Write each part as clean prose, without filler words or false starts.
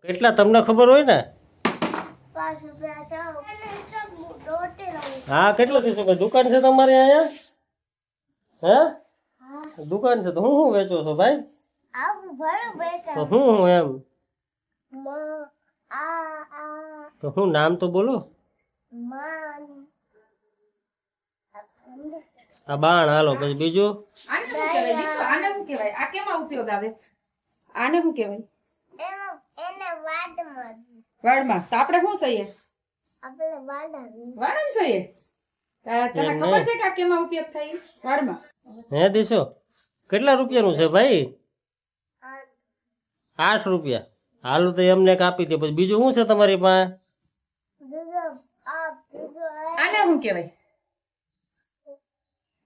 કેટલા તમને ખબર હોય ને? હા, કેટલા થઈશું ભાઈ? દુકાન છે તમારી અહીંયા? હે, દુકાન છે તો હું વેચો છો ભાઈ? તો હું એમ તો હું નામ તો બોલો. આ બાણ હાલો, પછી બીજું આને શું કહેવાય જીતુ? આને શું કહેવાય? આ કેમાં ઉપયોગ આવે? આને શું કહેવાય? વાડમાં. તો આપણે શું સહીએ? વાડન સહીએ. તને ખબર છે કે આ કેમાં ઉપયોગ થાય? વાડમાં. હે દીશો, કેટલા રૂપિયાનું છે ભાઈ? 8 રૂપિયા. હાલો તો એમને કાપી દે. પછી બીજું શું છે તમારી પાસે? આને શું કહેવાય?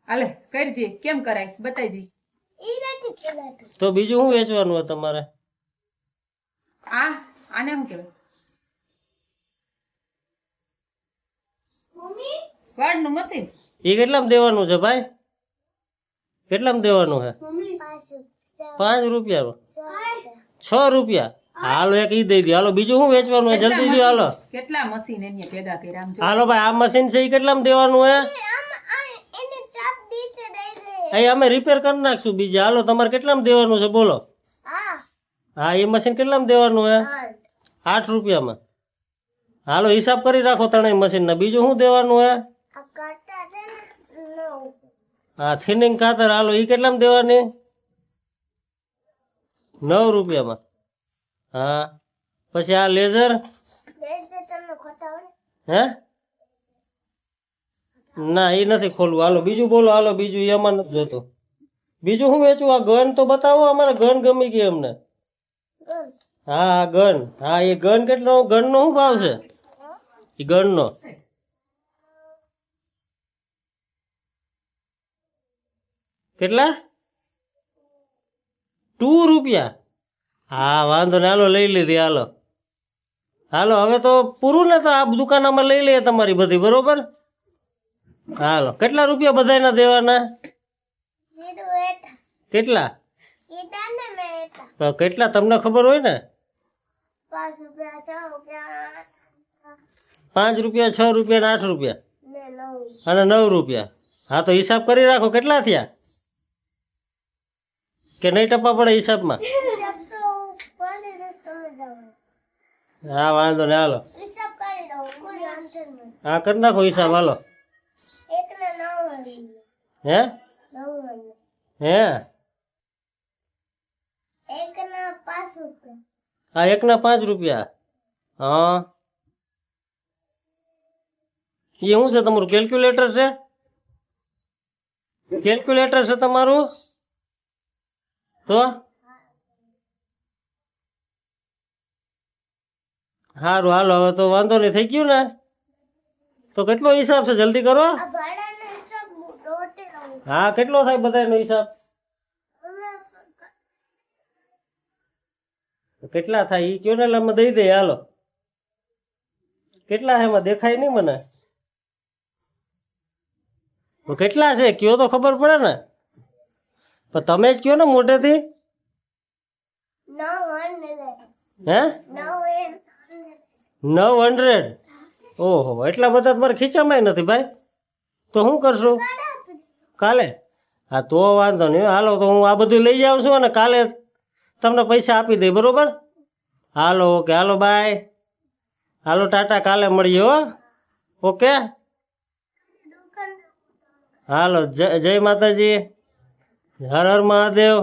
હાલે કરજે, કેમ કરાય બતાવી. તો બીજું શું વેચવાનું હોય તમારે? આને શું કહેવાય? વાડનું મશીન. એ કેટલામાં દેવાનું છે ભાઈ? કેટલામાં દેવાનું છે? 5 રૂપિયા. 6 રૂપિયા. હાલો એક ઈ દઈ દે. હાલો બીજું શું વેચવાનું હોય? જલ્દી દો. હાલો કેટલા મશીન એને ભેગા કર્યા? હાલો ભાઈ, આ મશીન છે એ કેટલામાં દેવાનું હે? અહીં અમે રિપેર કરી નાખશું બીજા. હાલો તમારે કેટલામાં દેવાનું છે બોલો? હા, એ મશીન કેટલામાં દેવાનું હે? 8 રૂપિયામાં. હાલો હિસાબ કરી રાખો ત્રણેય મશીન ના. બીજું શું દેવાનું હે? હા, થિનિંગ ખાતર. હાલો એ કેટલામાં દેવાની? 9 રૂપિયામાં. હા, પછી આ લેઝર. હે, ના એ નથી ખોલવું. હાલો બીજું બોલો. હાલો બીજું એમાં નથી જોતો. બીજું શું વેચવું? આ ગન તો બતાવો. અમારે ગન ગમી ગઈ અમને. હા, ગન. હા, એ ગન કેટલો? ગન નો શું ભાવ છે? એ ગન નો કેટલા? 2 રૂપિયા. હા, વાંધો ને. હાલો લઈ લીધી. હાલો હાલો હવે તો પૂરું ને. તો આ દુકાનમાં લઈ લઈએ તમારી બધી. બરોબર. હાલો કેટલા રૂપિયા બધાના દેવાના? કેટલા? કેટલા તમને ખબર હોય ને? 5 રૂપિયા, 6 રૂપિયા, 8 રૂપિયા અને 9 રૂપિયા. હા, તો હિસાબ કરી રાખો. કેટલા થયા? કે નહીં ટપા પડે હિસાબમાં? હા, વાંધો ને. હાલો હા, કરી નાખો હિસાબ. હાલો. હે હે હા, 1 ના 5 રૂપિયા. હા, એ શું છે તમારું? કેલ્ક્યુલેટર છે? કેલ્ક્યુલેટર છે તમારું? તો સારું. હાલો હવે તો વાંધો નહીં. થઈ ગયું ને? તો કેટલો હિસાબ છે? જલ્દી કરો. હા, કેટલો થાય બધાનો હિસાબ? કેટલા થાય ઈ કયો ને, એટલે અમે દઈ દઈએ. હાલો કેટલા છે? એમાં દેખાય નહીં મને. તો કેટલા છે કયો તો ખબર પડે ને. પણ તમે જ કયો ને મોટેથી. હે, 900. ઓહો, એટલા બધા તમારે ખીચામાં નથી ભાઈ. તો શું કરશું કાલે? હા, તો વાંધો નહીં. હાલો તો હું આ બધું લઈ જાઉં છું અને કાલે તમને પૈસા આપી દઈ. બરોબર. હાલો ઓકે. હાલો બાય. હાલો ટાટા. કાલે મળીએ હો. ઓકે. હાલો જય માતાજી. હર હર મહાદેવ.